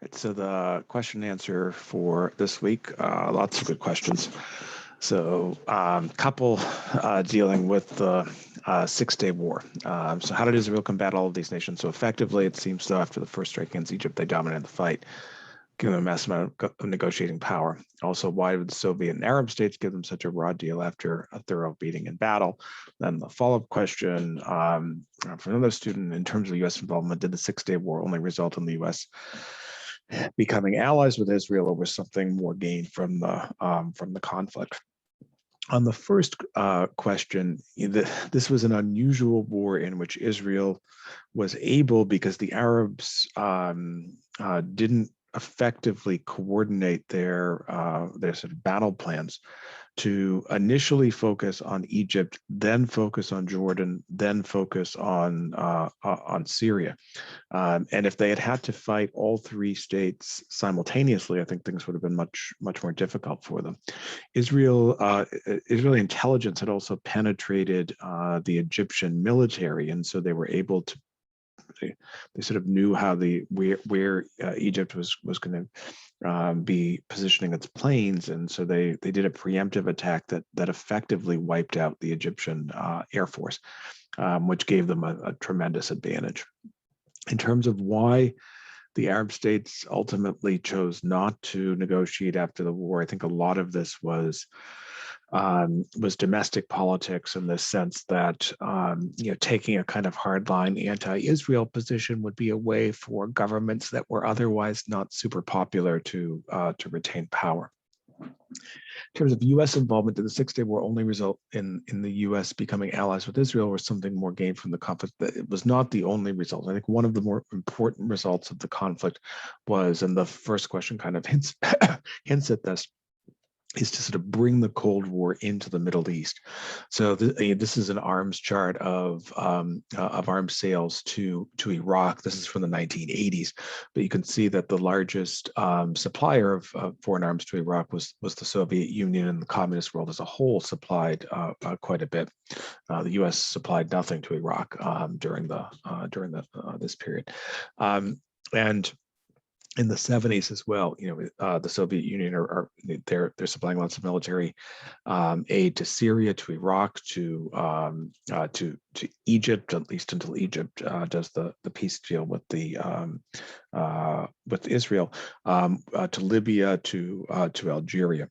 Right, so the question and answer for this week, lots of good questions. So couple dealing with the Six-Day War. So how did Israel combat all of these nations so effectively? It seems though after the first strike against Egypt, they dominated the fight, giving them a massive amount of negotiating power. Also, why did the Soviet and Arab states give them such a raw deal after a thorough beating in battle? Then the follow-up question from another student, in terms of U.S. involvement, did the Six-Day War only result in the U.S. becoming allies with Israel, or was something more gained from the conflict? On the first question, this was an unusual war in which Israel was able, because the Arabs didn't effectively coordinate their sort of battle plans, to initially focus on Egypt, then focus on Jordan, then focus on Syria. And if they had had to fight all three states simultaneously, I think things would have been much more difficult for them. Israeli intelligence had also penetrated the Egyptian military, and so they were able to. They sort of knew how where Egypt was going to be positioning its planes, and so they did a preemptive attack that effectively wiped out the Egyptian Air Force, which gave them a tremendous advantage. In terms of why the Arab states ultimately chose not to negotiate after the war, I think a lot of this was domestic politics, in the sense that taking a kind of hardline anti-Israel position would be a way for governments that were otherwise not super popular to retain power. In terms of U.S. involvement, did the Six-Day War only result in the U.S. becoming allies with Israel, or something more gained from the conflict? It was not the only result. I think one of the more important results of the conflict was, and the first question kind of hints at this, is to sort of bring the Cold War into the Middle East. So this is an arms chart of arms sales to Iraq. This is from the 1980s, but you can see that the largest supplier of foreign arms to Iraq was the Soviet Union, and the communist world as a whole supplied quite a bit. The U.S. supplied nothing to Iraq during this period, and in the 70s as well, the Soviet Union they're supplying lots of military aid to Syria, to Iraq, to Egypt, at least until Egypt does the peace deal with Israel, to Libya, to Algeria.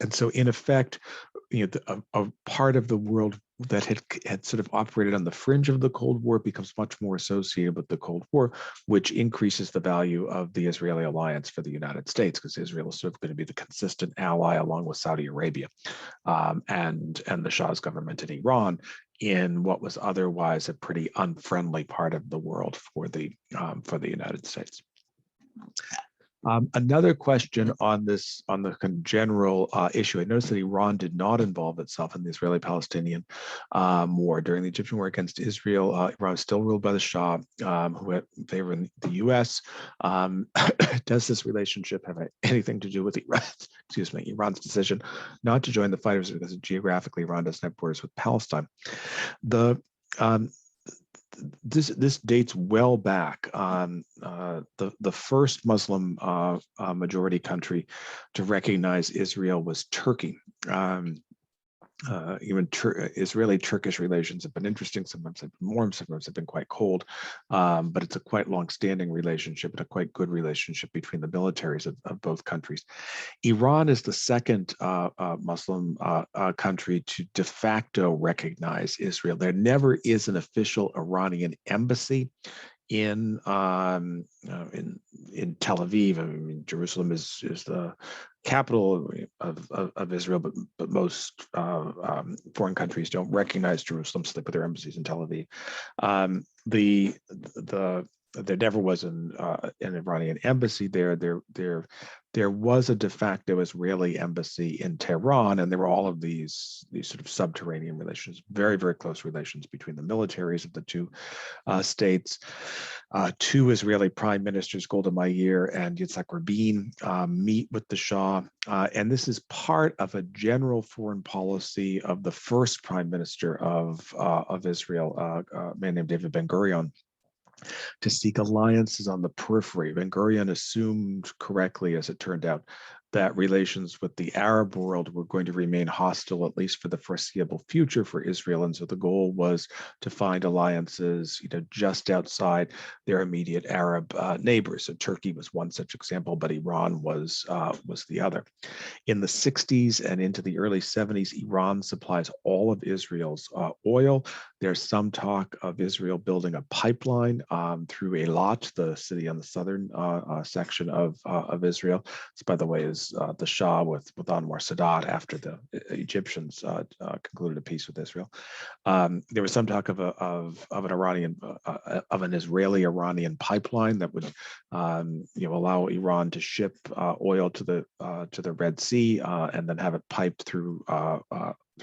And so, in effect, a part of the world that had sort of operated on the fringe of the Cold War becomes much more associated with the Cold War, which increases the value of the Israeli alliance for the United States, because Israel is sort of going to be the consistent ally, along with Saudi Arabia and the Shah's government in Iran, in what was otherwise a pretty unfriendly part of the world for the United States. Another question on the general issue. I noticed that Iran did not involve itself in the Israeli-Palestinian war. During the Egyptian war against Israel, Iran was still ruled by the Shah, who had favored the U.S. Does this relationship have anything to do with Iran's decision not to join the fighters, because geographically Iran doesn't have borders with Palestine? This dates well back. The first Muslim majority country to recognize Israel was Turkey. Even Israeli-Turkish relations have been interesting. Sometimes they've been warm, sometimes they've been quite cold, but it's a quite long-standing relationship and a quite good relationship between the militaries of both countries. Iran is the second Muslim country to de facto recognize Israel. There never is an official Iranian embassy in Tel Aviv. I mean, Jerusalem is the capital of Israel, but most foreign countries don't recognize Jerusalem, so they put their embassies in Tel Aviv. There never was an Iranian embassy there. There was a de facto Israeli embassy in Tehran, and there were all of these sort of subterranean relations, very, very close relations between the militaries of the two states. Two Israeli prime ministers, Golda Meir and Yitzhak Rabin, meet with the Shah, and this is part of a general foreign policy of the first prime minister of Israel, a man named David Ben-Gurion, to seek alliances on the periphery. Ben-Gurion assumed correctly, as it turned out, that relations with the Arab world were going to remain hostile, at least for the foreseeable future for Israel. And so the goal was to find alliances, just outside their immediate Arab neighbors. So Turkey was one such example, but Iran was the other. In the 60s and into the early 70s, Iran supplies all of Israel's oil. There's some talk of Israel building a pipeline through Eilat, the city on the southern section of Israel. This, by the way, is the Shah with Anwar Sadat after the Egyptians concluded a peace with Israel. There was some talk of an Israeli-Iranian pipeline that would allow Iran to ship oil to the Red Sea and then have it piped through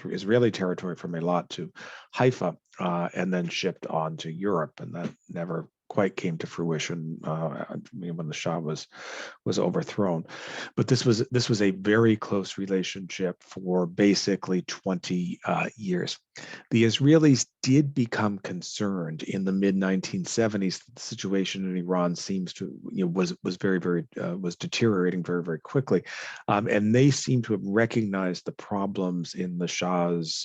Israeli territory from Eilat to Haifa and then shipped on to Europe. And that never quite came to fruition when the Shah was overthrown. But this was a very close relationship for basically 20 years. The Israelis did become concerned in the mid 1970s that the situation in Iran seems to was deteriorating very, very quickly, and they seem to have recognized the problems in the Shah's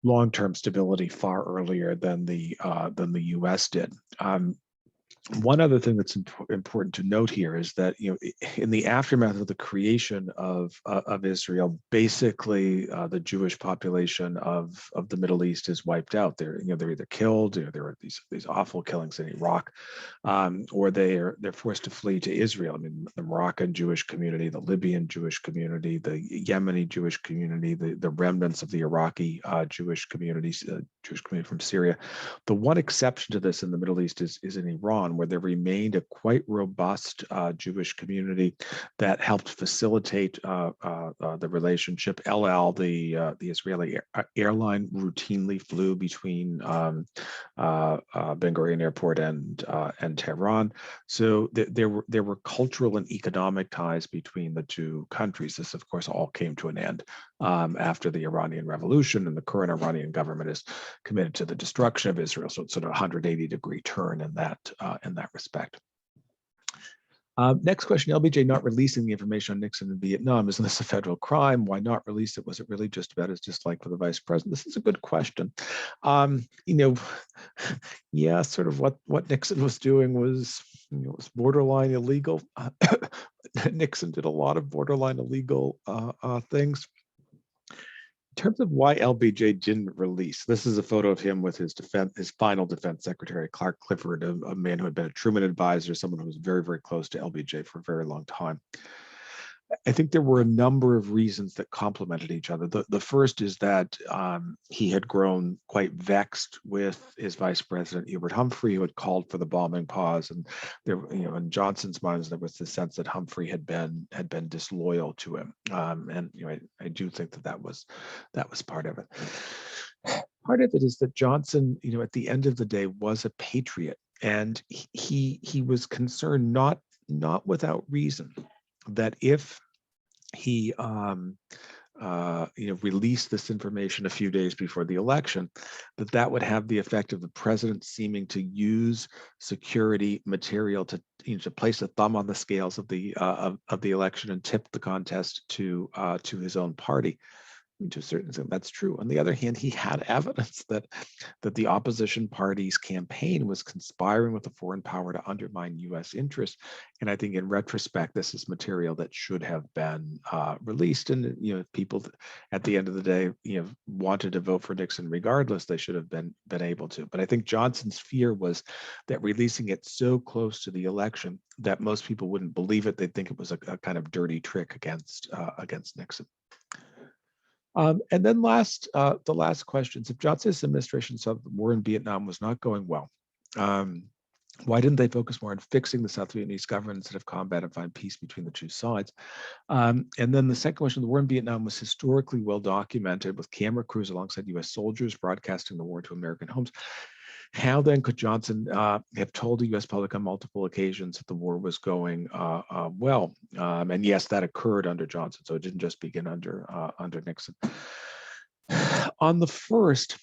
long-term stability far earlier than the U.S. did. One other thing that's important to note here is that in the aftermath of the creation of Israel, basically the Jewish population of the Middle East is wiped out. They're either killed, or there are these awful killings in Iraq, or they're forced to flee to Israel. I mean, the Moroccan Jewish community, the Libyan Jewish community, the Yemeni Jewish community, the remnants of the Iraqi Jewish communities, Jewish community from Syria. The one exception to this in the Middle East is in Iran, where there remained a quite robust Jewish community that helped facilitate the relationship. El Al, the Israeli airline, routinely flew between Ben Gurion Airport and Tehran. So there were cultural and economic ties between the two countries. This, of course, all came to an end after the Iranian Revolution, and the current Iranian government is committed to the destruction of Israel. So it's sort of a 180-degree turn in that respect. Next question, LBJ not releasing the information on Nixon in Vietnam. Isn't this a federal crime? Why not release it? Was it really just about his dislike for the vice president? This is a good question. Yeah, sort of what Nixon was doing was borderline illegal. Nixon did a lot of borderline illegal things. In terms of why LBJ didn't release, this is a photo of him with his final defense secretary, Clark Clifford, a man who had been a Truman advisor, someone who was very, very close to LBJ for a very long time. I think there were a number of reasons that complemented each other. The first is that he had grown quite vexed with his vice president, Hubert Humphrey, who had called for the bombing pause. And there, in Johnson's minds, there was the sense that Humphrey had been disloyal to him. And I do think that was part of it. Part of it is that Johnson, at the end of the day, was a patriot, and he was concerned, not without reason, that if he released this information a few days before the election, that would have the effect of the president seeming to use security material to place a thumb on the scales of the election and tip the contest to his own party. To a certain extent, that's true. On the other hand, he had evidence that the opposition party's campaign was conspiring with a foreign power to undermine U.S. interests. And I think, in retrospect, this is material that should have been released. And people at the end of the day, wanted to vote for Nixon regardless. They should have been able to. But I think Johnson's fear was that releasing it so close to the election that most people wouldn't believe it. They'd think it was a kind of dirty trick against Nixon. And then the last questions. If Johnson's administration saw that the war in Vietnam was not going well, why didn't they focus more on fixing the South Vietnamese government instead of combat and find peace between the two sides? And then the second question, the war in Vietnam was historically well documented with camera crews alongside U.S. soldiers broadcasting the war to American homes. How then could Johnson have told the U.S. public on multiple occasions that the war was going well? And yes, that occurred under Johnson, so it didn't just begin under Nixon. On the first,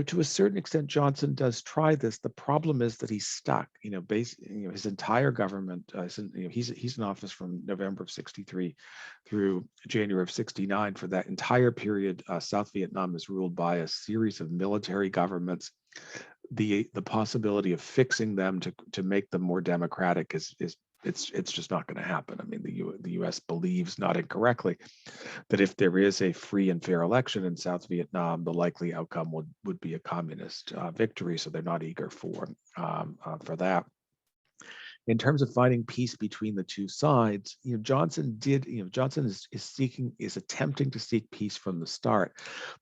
to a certain extent, Johnson does try this. The problem is that he's stuck. His entire government. He's in office from November of '63 through January of '69. For that entire period, South Vietnam is ruled by a series of military governments. The possibility of fixing them to make them more democratic is it's just not going to happen. I mean, the U.S. believes, not incorrectly, that if there is a free and fair election in South Vietnam, the likely outcome would be a communist victory. So they're not eager for that. In terms of finding peace between the two sides, Johnson is attempting to seek peace from the start.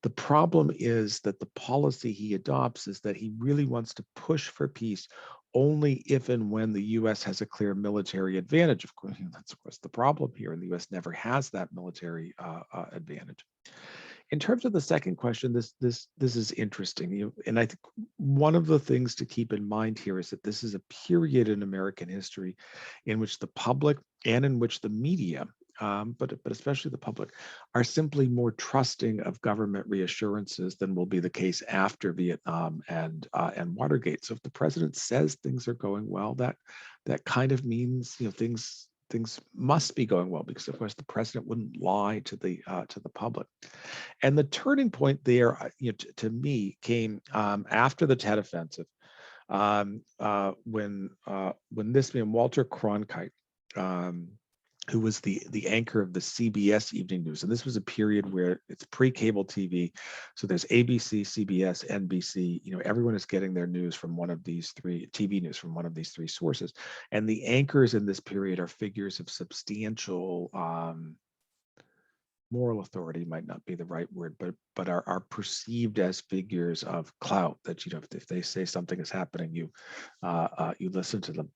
The problem is that the policy he adopts is that he really wants to push for peace only if and when the U.S. has a clear military advantage. Of course, that's of course the problem here, and the U.S. never has that military advantage. In terms of the second question, this is interesting, and I think one of the things to keep in mind here is that this is a period in American history in which the public and in which the media, but especially the public, are simply more trusting of government reassurances than will be the case after Vietnam and Watergate. So if the president says things are going well, that kind of means things must be going well, because of course the president wouldn't lie to the public. And the turning point there, to me, came after the Tet Offensive, when this man Walter Cronkite, who was the anchor of the CBS Evening News, and this was a period where it's pre-cable TV, so there's ABC, CBS, NBC. Everyone is getting their news from one of these three TV news from one of these three sources, and the anchors in this period are figures of substantial moral authority, might not be the right word, but are perceived as figures of clout, that if they say something is happening, you listen to them.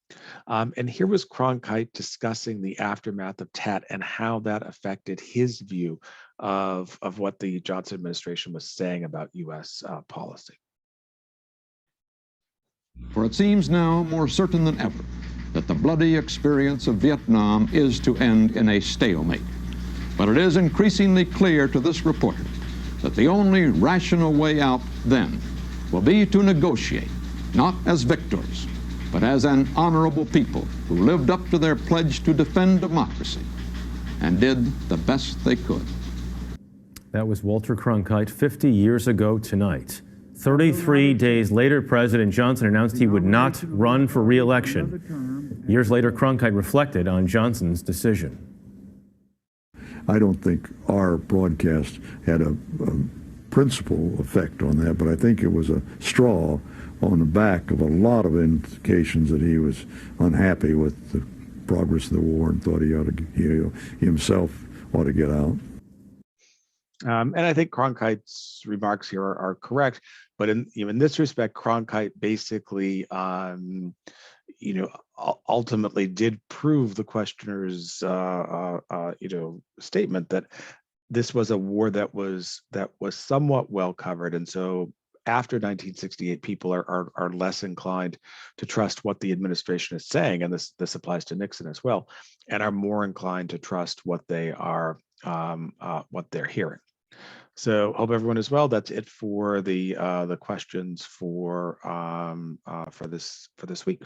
And here was Cronkite discussing the aftermath of Tet and how that affected his view of what the Johnson administration was saying about U.S. policy. For it seems now more certain than ever that the bloody experience of Vietnam is to end in a stalemate. But it is increasingly clear to this reporter that the only rational way out then will be to negotiate, not as victors, but as an honorable people who lived up to their pledge to defend democracy and did the best they could. That was Walter Cronkite 50 years ago tonight. 33 days later, President Johnson announced he would not run for re-election. Years later, Cronkite reflected on Johnson's decision. I don't think our broadcast had a principal effect on that, but I think it was a straw on the back of a lot of indications that he was unhappy with the progress of the war and thought he himself ought to get out. And I think Cronkite's remarks here are correct, but in this respect, Cronkite basically ultimately did prove the questioner's statement that this was a war that was somewhat well covered, and so after 1968, people are less inclined to trust what the administration is saying, and this applies to Nixon as well, and are more inclined to trust what they are what they're hearing. So hope everyone is well. That's it for the questions for this week.